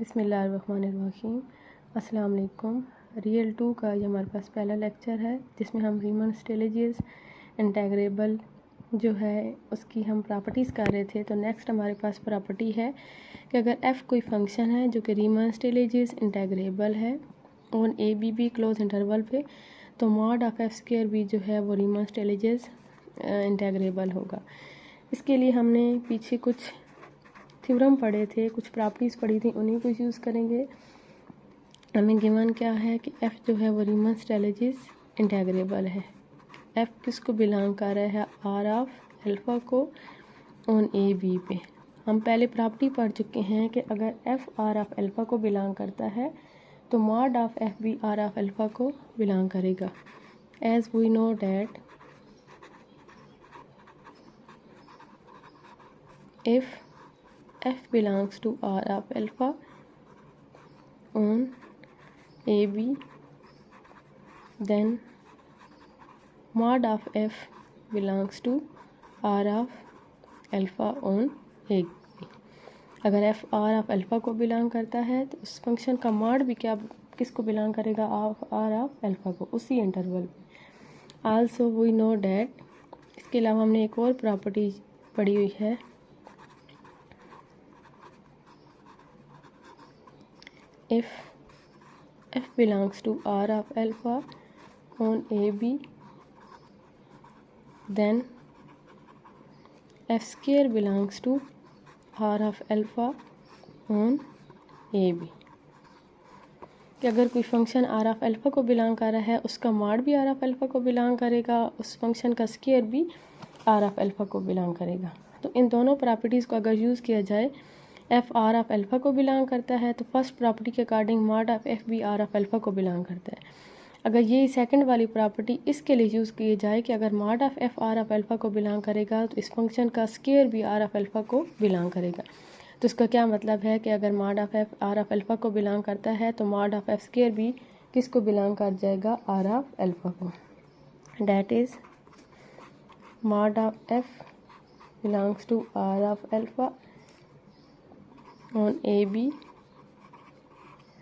बिस्मिल्लाहिर्रहमानिर्रहीम। अस्सलाम वालेकुम। रियल 2 का ये हमारे पास पहला लेक्चर है जिसमें हम रीमन स्टेलेजेस इंटेग्रेबल जो है उसकी हम प्रॉपर्टीज़ कर रहे थे। तो नेक्स्ट हमारे पास प्रॉपर्टी है कि अगर f कोई फंक्शन है जो कि रीमन स्टेलेजेस इंटेग्रेबल है on A B B close interval पे, तो मॉड ऑफ एफ स्क्वायर भी जो है वो रीमन स्टेलेजेस इंटेग्रेबल होगा। इसके लिए हमने पीछे कुछ थ्योरम पढ़े थे, कुछ प्रॉपर्टीज़ पढ़ी थी, उन्हीं को यूज़ करेंगे। हमें गिवन क्या है कि f जो है वो रीमन स्टेलेजेस इंटेग्रेबल है। f किसको बिलोंग कर रहा है? r ऑफ अल्फ़ा को ऑन ए बी पे। हम पहले प्रॉपर्टी पढ़ चुके हैं कि अगर f r ऑफ अल्फ़ा को बिलोंग करता है तो मॉड ऑफ f भी r ऑफ अल्फ़ा को बिलोंग करेगा। As we know that if f belongs to r of alpha on AB, then mod of f belongs to r of alpha on AB। अगर f r of alpha को belong करता है तो उस function का mod भी क्या किसको बिलोंग करेगा? r ऑफ अल्फ़ा को, उसी इंटरवल पे। आल्सो वी नो डैट, इसके अलावा हमने एक और प्रॉपर्टी पढ़ी हुई है, if f belongs to r of alpha on AB, then f square belongs to r of alpha on AB। कि अगर कोई फंक्शन r ऑफ अल्फ़ा को बिलोंग कर रहा है उसका मॉड भी r ऑफ अल्फ़ा को बिलोंग करेगा, उस फंक्शन का स्क्वायर भी r ऑफ अल्फ़ा को बिलोंग करेगा। तो इन दोनों प्रॉपर्टीज़ को अगर यूज़ किया जाए, f r ऑफ अल्फ़ा को बिलोंग करता है तो फर्स्ट प्रॉपर्टी के अकॉर्डिंग मॉड ऑफ f भी r ऑफ अल्फ़ा को बिलोंग करता है। अगर ये सेकंड वाली प्रॉपर्टी इसके लिए यूज़ की जाए कि अगर mod of f r of alpha को बिलोंग करेगा तो इस फंक्शन का स्क्वायर भी r ऑफ अल्फ़ा को बिलोंग करेगा। तो इसका क्या मतलब है कि अगर mod of f r of alpha को बिलोंग करता है तो मॉड ऑफ f स्क्वायर भी किसको बिलोंग कर जाएगा? r ऑफ अल्फ़ा को। That is mod of f belongs to r of alpha on AB,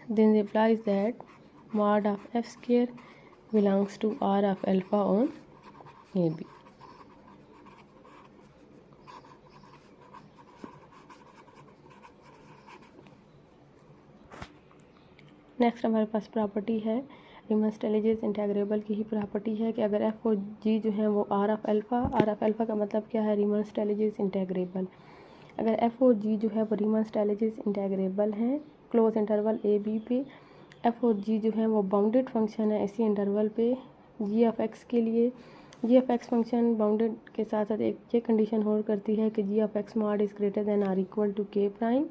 then implies that mod of f square belongs to r of alpha on AB। Next हमारे पास property है रीमन Stieltjes integrable की ही property है कि अगर f और g जो है वो r ऑफ अल्फ़ा का मतलब क्या है? रीमन स्टेलेजेस इंटेग्रेबल। अगर f और g जो है वो रीमन स्टेलेजेस इंटेग्रेबल हैं क्लोज इंटरवल ए बी पे, f और g जो है वो बाउंडेड फंक्शन है इसी इंटरवल पे। g ऑफ x के लिए g of x function bounded के साथ साथ एक ये कंडीशन होल्ड करती है कि g of x mod is greater than or equal to k prime.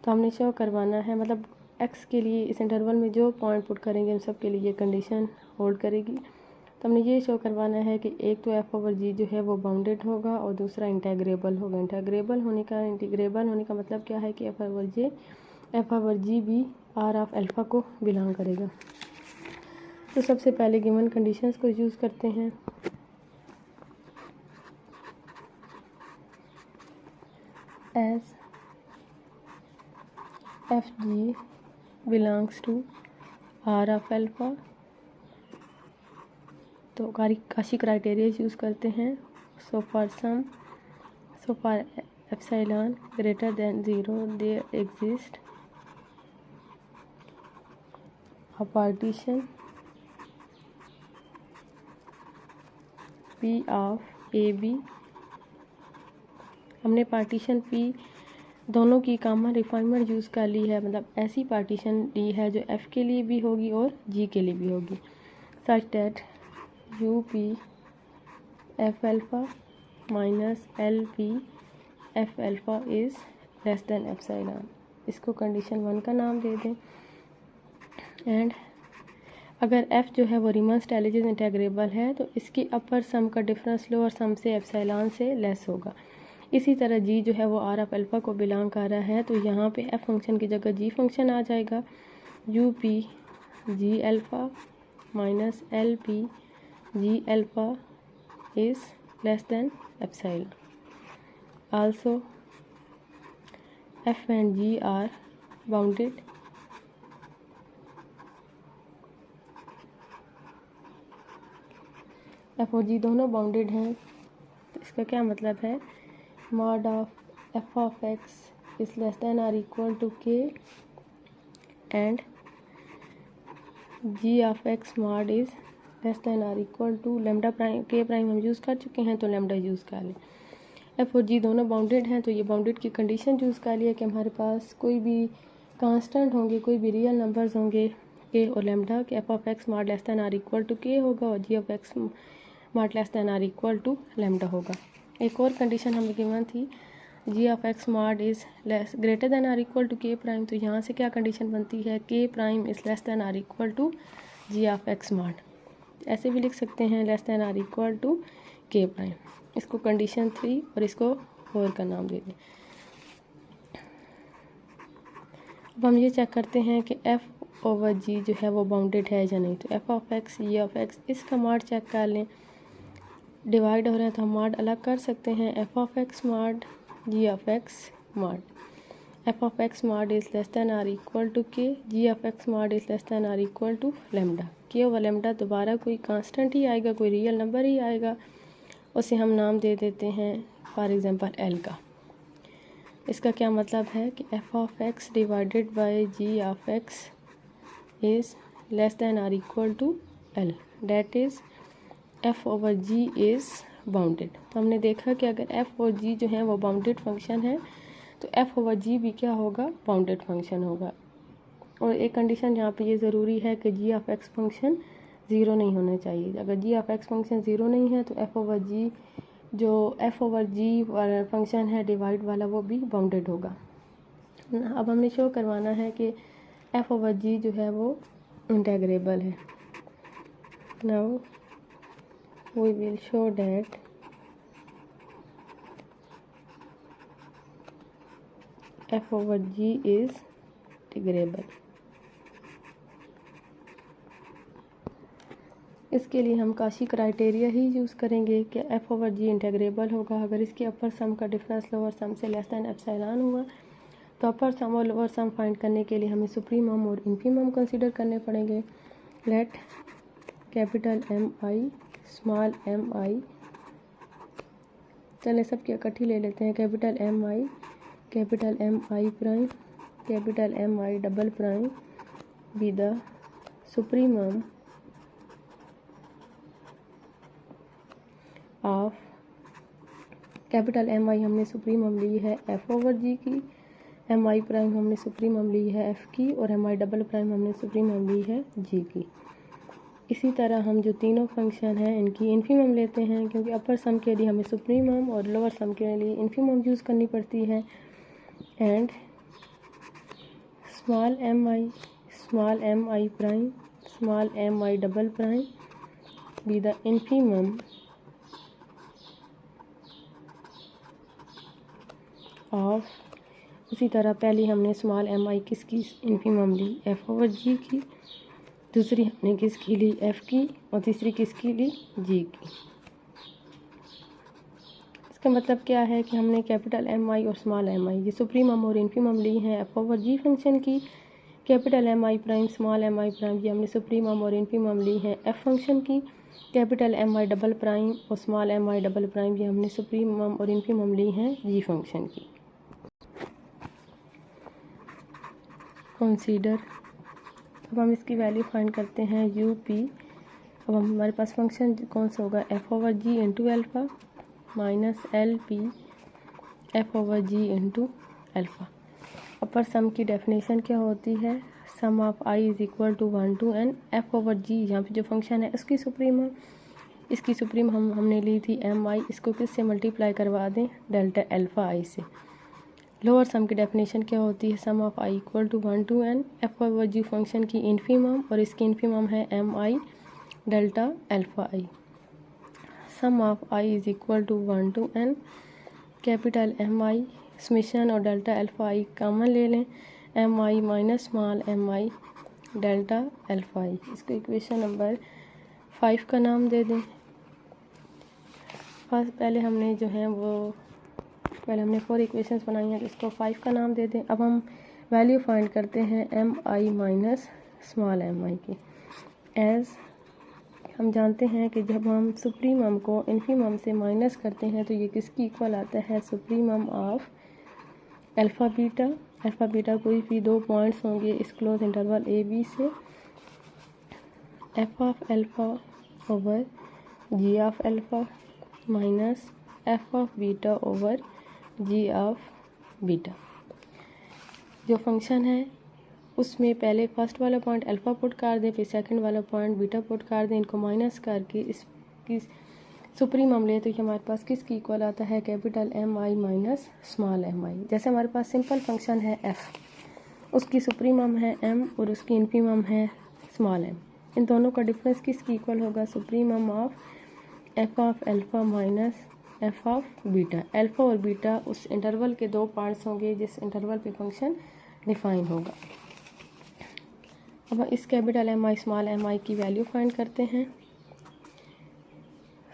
तो हमने शो करवाना है, मतलब x के लिए इस इंटरवल में जो पॉइंट पुट करेंगे उन सब के लिए ये कंडीशन होल्ड करेगी। तो हमने ये शो करवाना है कि एक तो f ओवर g जो है वो बाउंडेड होगा और दूसरा इंटेग्रेबल होगा। इंटेग्रेबल होने का मतलब क्या है कि f ओवर g भी r ऑफ अल्फ़ा को बिलोंग करेगा। तो सबसे पहले गिवन कंडीशंस को यूज़ करते हैं। As F G belongs to r of alpha, तो काशी क्राइटेरिया यूज़ करते हैं। So for epsilon greater than 0 there exist a partition P of A B. हमने पार्टीशन P दोनों की कॉमन रिफाइनमेंट यूज़ कर ली है, मतलब ऐसी पार्टीशन ली है जो f के लिए भी होगी और g के लिए भी होगी। Such that you P F alpha minus L P F alpha is less then epsilon. इसको कंडीशन 1 का नाम दे दें। एंड अगर f जो है वो रीमन स्टेलेजेस इंटेग्रेबल है तो इसकी अपर सम का डिफरेंस लोअर सम से एप्सिलॉन से लेस होगा। इसी तरह g जो है वो r ऑफ अल्फ़ा को बिलोंग कर रहा है तो यहाँ पे f फंक्शन की जगह g फंक्शन आ जाएगा। U P G alpha minus L P G alpha is less then epsilon. Also f and g are bounded, F और जी दोनों बाउंडेड हैं। तो इसका क्या मतलब है, mod of F of X is less than or equal to K and G of X mod is less than or equal to lambda prime, K prime हम use कर चुके हैं तो लेमडा यूज़ कर लें। एफ और जी दोनों bounded हैं तो ये बाउंडेड की कंडीशन यूज़ कर लिया कि हमारे पास कोई भी कांस्टेंट होंगे, कोई भी रियल नंबर्स होंगे के और लेमडा, कि F of X mod less than or equal to K होगा और G of X mod less than or equal to lambda होगा। एक और कंडीशन हमें गिवन थी, G of X mod is less greater than or equal to K prime, तो यहाँ से क्या कंडीशन बनती है, K prime is less than or equal to G of X mod. ऐसे भी लिख सकते हैं, less than or equal to K prime. इसको कंडीशन 3 और इसको 4 का नाम दे दें। अब हम ये चेक करते हैं कि एफ ओवर जी जो है वो बाउंडेड है या नहीं। तो F of X, G of X, इसका मॉड चेक कर लें। डिवाइड हो रहे हैं तो हम मॉड अलग कर सकते हैं, F of X mod G of X mod. F of X mod is less than or equal to K, G of X mod is less than or equal to lambda. K over lambda दोबारा कोई constant ही आएगा, कोई real number ही आएगा, उसे हम नाम दे देते हैं फॉर एग्जांपल एल का। इसका क्या मतलब है कि F of X divided by G of X is less than or equal to L, that is F over G is bounded. तो हमने देखा कि अगर एफ और जी जो है वो बाउंडेड फंक्शन है तो एफ ओवर जी भी क्या होगा, बाउंडेड फंक्शन होगा। और एक कंडीशन यहाँ पे ये ज़रूरी है कि जी ऑफ एक्स फंक्शन ज़ीरो नहीं होना चाहिए। अगर जी ऑफ एक्स फंक्शन ज़ीरो नहीं है तो एफ ओवर जी, जो एफ ओवर जी वाला फंक्शन है डिवाइड वाला, वो भी बाउंडेड होगा। अब हमने शो करवाना है कि एफ ओवर जी जो है वो इंटेग्रेबल है। Now we will show that f over g is integrable। इसके लिए हम काशी क्राइटेरिया ही यूज़ करेंगे कि f ओवर g इंटेग्रेबल होगा अगर इसके अपर सम का डिफरेंस लोअर सम से लेस दैन एप्सिलॉन हुआ। तो अपर सम और लोअर सम फाइंड करने के लिए हमें सुप्रीमम और इन्फीमम कंसीडर करने पड़ेंगे। Let capital M I small M I, चलें सबकी इकट्ठी ले लेते हैं। Capital M I prime, capital M I double prime B the supremum of, capital M I हमने सुप्रीमम ली है एफ ओवर जी की, एम आई प्राइम हमने सुप्रीमम ली है एफ की, और एम आई डबल प्राइम हमने सुप्रीमम ली है जी की। इसी तरह हम जो तीनों फंक्शन हैं इनकी इन्फीमम लेते हैं, क्योंकि अपर सम के लिए हमें सुप्रीमम और लोअर सम के लिए इन्फीमम यूज़ करनी पड़ती है। And small M I prime, small M I double prime B the infimum of, इसी तरह पहले हमने स्मॉल एम आई किसकी इन्फीमम ली, एफ ओवर जी की, दूसरी हमने किसकी ली, एफ की, और तीसरी किसकी ली, जी की। इसका मतलब क्या है कि हमने कैपिटल एम आई और स्मॉल एम आई ये सुप्रीमम और इन्फीमम ली हैं एफ ओवर जी फंक्शन की। Capital M I prime, small M I prime ये हमने सुप्रीमम और इन्फीमम ली हैं एफ फंक्शन की। Capital M I double prime और small M I double prime ये हमने सुप्रीमम और इन्फीमम ली हैं जी फंक्शन की। कंसीडर, अब हम इसकी वैल्यू फाइंड करते हैं यू पी। अब हमारे पास फंक्शन कौन सा होगा, F over G into alpha minus L P F over G into alpha. Upper sum की डेफिनेशन क्या होती है, sum of I is equal to 1 to n F over G, यहाँ पे जो फंक्शन है उसकी सुप्रीम, इसकी सुप्रीम हमने ली थी एम आई, इसको किससे मल्टीप्लाई करवा दें, डेल्टा एल्फ़ा आई से। लोअर सम की डेफिनेशन क्या होती है, sum of I equal to 1 to n F over G function की इन्फीमम, और इसकी इन्फीमम है M I delta alpha I. Sum of I is equal to 1 to n capital M I, summation और delta alpha I common ले लें, M I minus small M I delta alpha I. इसको equation number 5 का नाम दे दें। First पहले हमने 4 equations बनाई हैं तो इसको 5 का नाम दे दें। अब हम वैल्यू फाइंड करते हैं M I minus small M I की। एज़ हम जानते हैं कि जब हम सुप्रीमम को इन्फीमम से माइनस करते हैं तो ये किसकी इक्वल आता है, supremum of alpha beta. Alpha beta कोई भी दो पॉइंट्स होंगे इस क्लोज इंटरवल ए बी से, F of alpha over G of alpha minus F of beta over G of beta. जो फंक्शन है उसमें पहले फर्स्ट वाला पॉइंट अल्फ़ा पुट कर दें, फिर सेकंड वाला पॉइंट बीटा पुट कर दें, इनको माइनस करके इसकी सुप्रीमम ले तो ये हमारे पास किसकी इक्वल आता है, capital M I minus small M आई। जैसे हमारे पास सिंपल फंक्शन है एफ, उसकी सुप्रीमम है एम और उसकी इन्फीमम है स्मॉल एम। इन दोनों का डिफरेंस किसकी इक्वल होगा, supremum of F of alpha minus F of beta. Alpha और बीटा उस इंटरवल के दो पार्ट्स होंगे जिस इंटरवल पे फंक्शन डिफाइन होगा। अब इस capital M I small M I की वैल्यू फाइंड करते हैं।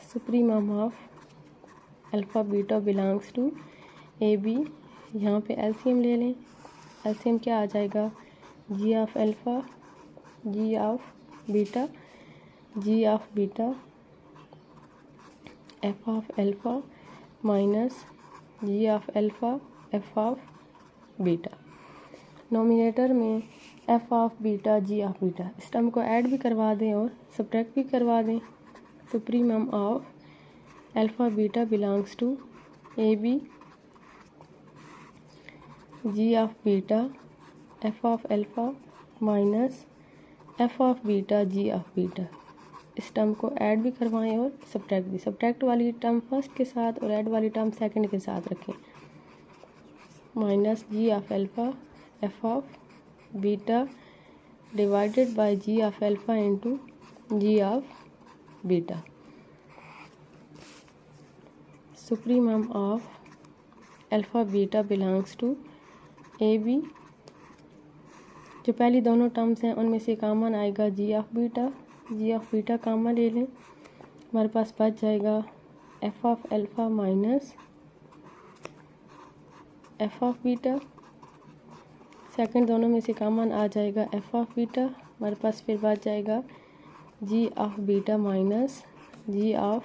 Supremum of alpha beta belongs to A B, यहाँ पे एलसीएम ले लें। एलसीएम क्या आ जाएगा, G of alpha G of beta, G of beta F of alpha minus G of alpha F of beta. Denominator में F of beta G of beta, इस term को ऐड भी करवा दें और सब्ट्रैक्ट भी करवा दें। Supremum of alpha beta belongs to A B, G of beta F of alpha minus F of beta G of beta. इस टर्म को ऐड भी करवाएं और सब्ट्रैक्ट भी। सब्ट्रैक्ट वाली टर्म फर्स्ट के साथ और ऐड वाली टर्म सेकंड के साथ रखें। Minus G of alpha F of beta divided by G of alpha into G of beta. Supremum of alpha beta belongs to A B, जो पहली दोनों टर्म्स हैं उनमें से कॉमन आएगा G of beta. G of beta common ले लें, हमारे पास बच जाएगा F of alpha minus F of beta. Second दोनों में से कॉमन आ जाएगा एफ ऑफ बीटा, हमारे पास फिर बच जाएगा G of beta minus G of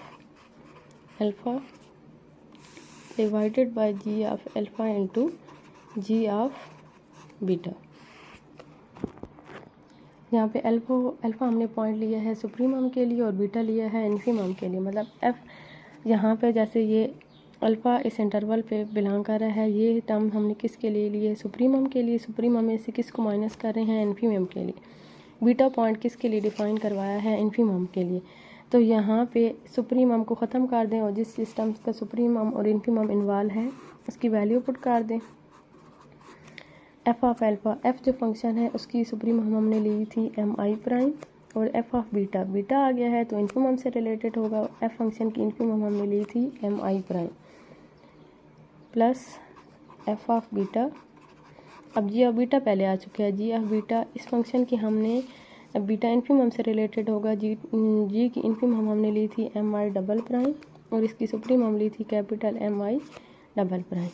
alpha divided by G of alpha into G of beta. यहाँ पे अल्फ़ा हमने पॉइंट लिया है सुप्रीमम के लिए और बीटा लिया है इन्फीमम के लिए। मतलब एफ यहाँ पे जैसे ये अल्फ़ा इस इंटरवल पे बिलोंग कर रहा है, ये टर्म हमने किसके लिए लिए, सुप्रीमम के लिए। सुप्रीमम में से किसको माइनस कर रहे हैं, इन्फीमम के लिए। बीटा पॉइंट किसके लिए डिफ़ाइन करवाया है, इन्फीमम के लिए। तो यहाँ पे सुप्रीमम को ख़त्म कर दें और जिस टर्म्स का सुप्रीमम और इन्फीमम इन्वॉल्व है उसकी वैल्यू पुट कर दें। एफ ऑफ अल्फ़ा, एफ जो फंक्शन है उसकी सुप्रीमम हमने ली थी एम आई प्राइम, और एफ ऑफ बीटा, बीटा आ गया है तो इन्फीमम से रिलेटेड होगा। एफ फंक्शन की इन्फीमम हमने ली थी M I prime plus F of beta. अब जी ऑफ बीटा पहले आ चुका है, जी ऑफ बीटा इस फंक्शन की हमने बीटा इन्फीमम से रिलेटेड होगा। जी की इन्फीमम हमने ली थी एम आई डबल प्राइम और इसकी सुप्रीमम ली थी capital M I double prime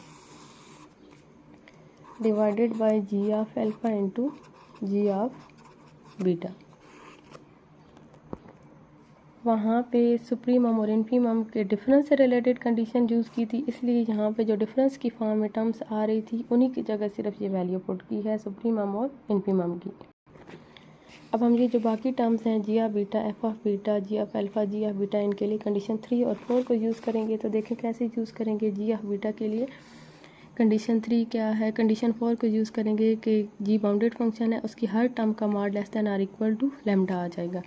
divided by G of alpha into G of beta. वहाँ पे सुप्रीमम और इन्फीमम के डिफरेंस से रिलेटेड कंडीशन यूज़ की थी, इसलिए यहाँ पे जो डिफरेंस की फॉर्म में टर्म्स आ रही थी उन्हीं की जगह सिर्फ ये वैल्यू पुट की है सुप्रीमम और इन्फीमम की। अब हम ये जो बाकी टर्म्स हैं G of beta, F of beta, G of alpha, G of beta, इनके लिए कंडीशन 3 और 4 को यूज़ करेंगे। तो देखें कैसे यूज़ करेंगे। जी ऑफ बीटा के लिए कंडीशन 3 क्या है, कंडीशन 4 को यूज़ करेंगे कि जी बाउंडेड फंक्शन है, उसकी हर टर्म का mod less than or equal to lambda आ जाएगा।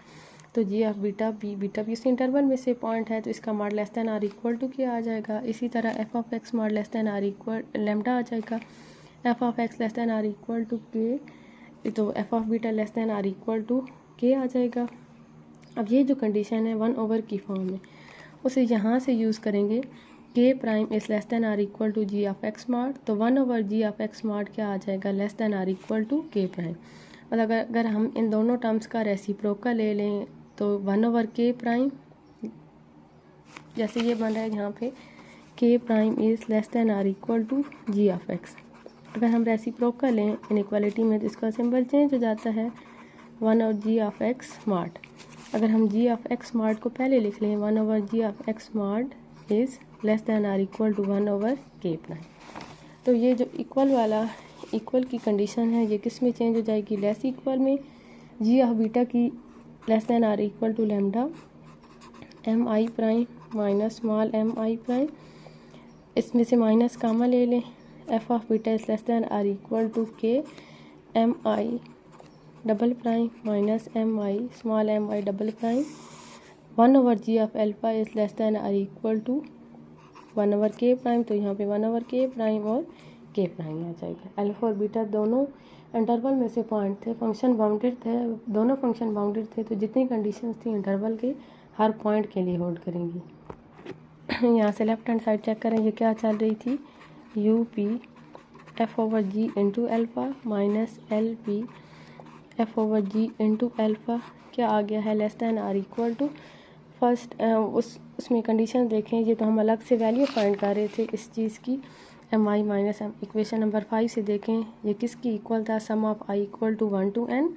तो जी ऑफ बीटा भी इसी इंटरवल में से पॉइंट है तो इसका mod less than or equal to क्या आ जाएगा। इसी तरह F of X mod less than or equal lambda आ जाएगा। F of X less than or equal to K, तो F of beta less than or equal to K आ जाएगा। अब ये जो कंडीशन है 1 ओवर की फॉर्म में, उसे यहाँ से यूज़ करेंगे K prime is less than or equal to G of X mod. तो 1 over G of X mod क्या आ जाएगा, less than or equal to K prime. और अगर हम इन दोनों टर्म्स का रेसिप्रोकल ले लें तो 1 ओवर के प्राइम, जैसे ये बन रहा है यहाँ पे K prime is less than or equal to G of X. अगर हम रेसिप्रोकल लें इनइक्वालिटी में तो इसका सिंबल चेंज हो जाता है 1 और जी ऑफ एक्स स्मार्ट। अगर हम जी ऑफ एक्स स्मार्ट को पहले लिख लें 1 over G of X smart is less than or equal to 1 over K prime. तो ये जो इक्वल वाला इक्वल की कंडीशन है ये किस में चेंज हो जाएगी, लेस इक्वल में। जी ऑफ बीटा की less than or equal to lambda M I prime minus small M I prime, इसमें से माइनस कामा ले लें। F of beta is less than or equal to K M I double prime minus M I small M I double prime. 1 over G of alpha is less than or equal to 1 over K prime, तो यहाँ पे 1 over K prime और के prime आ जाएगा। Alpha और beta दोनों interval में से पॉइंट थे, फंक्शन बाउंडेड थे, दोनों फंक्शन बाउंडेड थे, तो जितनी कंडीशंस थी इंटरवल के हर पॉइंट के लिए होल्ड करेंगी। यहाँ से लेफ्ट हैंड साइड चेक करें, ये क्या चल रही थी, U P F over G into alpha minus L P F over G into alpha क्या आ गया है, less than or equal to first उसमें कंडीशन देखें, ये तो हम अलग से वैल्यू फाइंड कर रहे थे इस चीज़ की, M I minus M. Equation number 5 से देखें ये किसकी इक्वल था, sum of I equal to 1 to n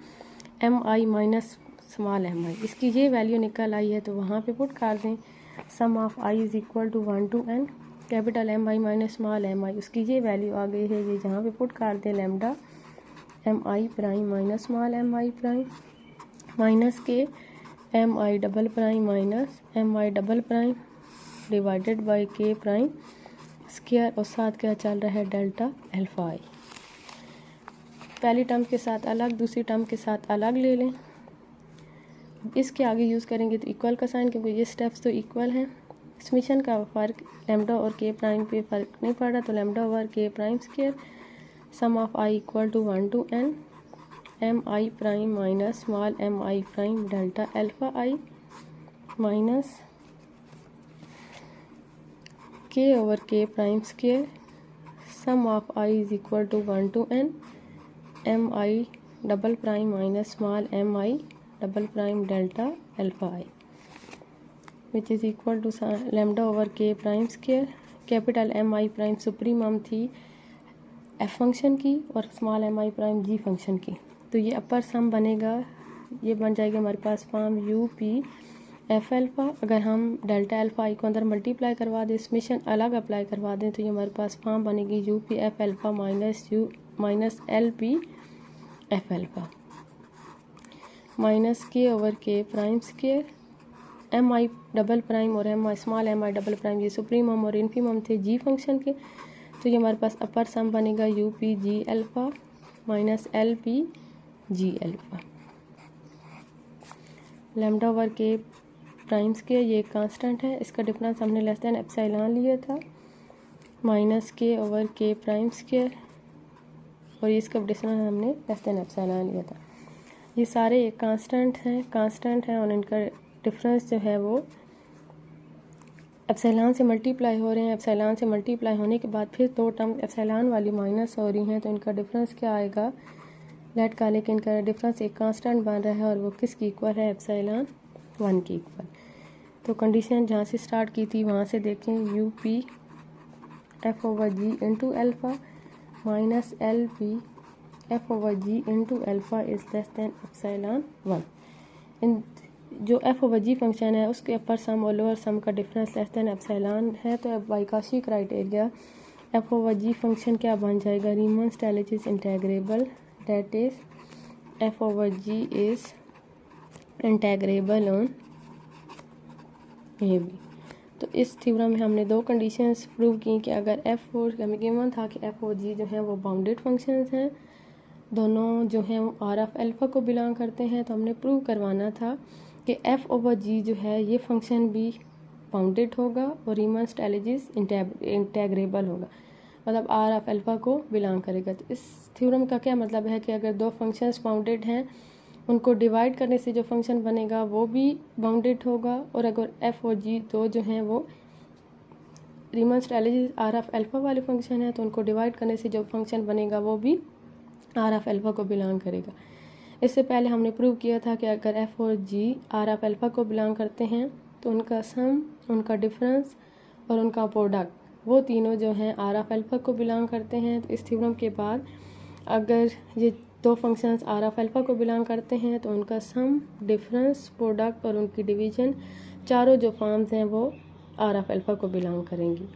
M I minus small M I, इसकी ये वैल्यू निकल आई है, तो वहाँ पे पुट कर दें sum of I is equal to 1 to n capital M I minus small M I, उसकी ये वैल्यू आ गई है, ये जहाँ पे पुट कर दें lambda M I prime minus small M I prime minus K M I double prime minus M I double prime divided by K prime square, और साथ क्या चल रहा है डेल्टा अल्फा आई। पहली टर्म के साथ अलग, दूसरी टर्म के साथ अलग ले लें। इसके आगे यूज़ करेंगे तो इक्वल का साइन, क्योंकि ये स्टेप्स तो इक्वल हैं। समेशन का फ़र्क लैम्डा और के प्राइम पे फ़र्क नहीं पड़ रहा, तो lambda over K prime square sum of I equal to 1 to n M I prime minus small M I prime delta alpha I minus K over K prime square sum of I is equal to 1 to n M I double prime minus small M I double prime delta alpha I which is equal to lambda over K prime square. Capital M I prime supremum थी F function की और small M I prime G function की, तो ये अपर सम बनेगा, ये बन जाएगी हमारे पास form U P F alpha. अगर हम डेल्टा अल्फ़ा आई को अंदर मल्टीप्लाई करवा दें, समेशन अलग अप्लाई करवा दें, तो ये हमारे पास फॉर्म बनेगी U P F alpha minus L P F alpha minus K over K prime square M I double prime और M I small M I double prime ये सुप्रीमम और इन्फीमम थे जी फंक्शन के, तो ये हमारे पास अपर सम बनेगा U P G alpha minus L P G alpha. Lambda over K prime square ये कांस्टेंट है, इसका डिफरेंस हमने लेस दैन एप्सिलॉन लिया था, minus K over K prime square और इसका डिफरेंस हमने लेस दैन एप्सिलॉन लिया था। ये सारे एक कांस्टेंट हैं और इनका डिफरेंस जो है वो एप्सिलॉन से मल्टीप्लाई हो रहे हैं। एप्सिलॉन से मल्टीप्लाई होने के बाद फिर दो टर्म एप्सिलॉन वाली माइनस हो रही हैं, तो इनका डिफरेंस क्या आएगा, लेट का, लेकिन इनका डिफरेंस एक कांस्टेंट बन रहा है और वो किसकी इक्वल है, एप्सिलॉन 1 की इक्वल। तो कंडीशन जहाँ से स्टार्ट की थी वहाँ से देखें, U P F over G into alpha minus L P F over G into alpha is less than epsilon 1। इन जो एफ ओवर जी फंक्शन है उसके अपर सम और लोअर सम का डिफरेंस लेस दैन एप्सिलॉन है, तो अब by Cauchy criteria F over G function क्या बन जाएगा, Riemann Stieltjes integrable, that is F over G is integrable on A B. तो इस थ्योरम में हमने दो कंडीशंस प्रूव की कि अगर एफ और हमें गिवन था कि एफ और जी जो है वो बाउंडेड फंक्शंस हैं, दोनों जो हैं वो आर ऑफ एल्फ़ा को बिलोंग करते हैं, तो हमने प्रूव करवाना था कि एफ ओवर जी जो है ये फंक्शन भी बाउंडेड होगा और रीमन स्टैलिस इंटेग्रेबल होगा, मतलब आर ऑफ एल्फ़ा को बिलोंग करेगा। तो इस थ्योरम का क्या मतलब है कि अगर दो फंक्शंस बाउंडेड हैं, उनको डिवाइड करने से जो फंक्शन बनेगा वो भी बाउंडेड होगा, और अगर एफ और जी दो जो हैं वो रीमन स्टैलिस आर ऑफ एल्फ़ा वाले फंक्शन है, तो उनको डिवाइड करने से जो फंक्शन बनेगा वो भी आर ऑफ एल्फ़ा को बिलोंग करेगा। इससे पहले हमने प्रूव किया था कि अगर एफ और जी आर ऑफ एल्फ़ा को बिलोंग करते हैं तो उनका सम, उनका डिफरेंस और उनका प्रोडक्ट वो तीनों जो हैं आर ऑफ अल्फ़ा को बिलोंग करते हैं। तो इस थ्योरम के बाद अगर ये दो फंक्शंस आर ऑफ अल्फ़ा को बिलोंग करते हैं तो उनका सम, डिफरेंस, प्रोडक्ट और उनकी डिवीज़न चारों जो फॉर्म्स हैं वो आर ऑफ अल्फ़ा को बिलोंग करेंगी।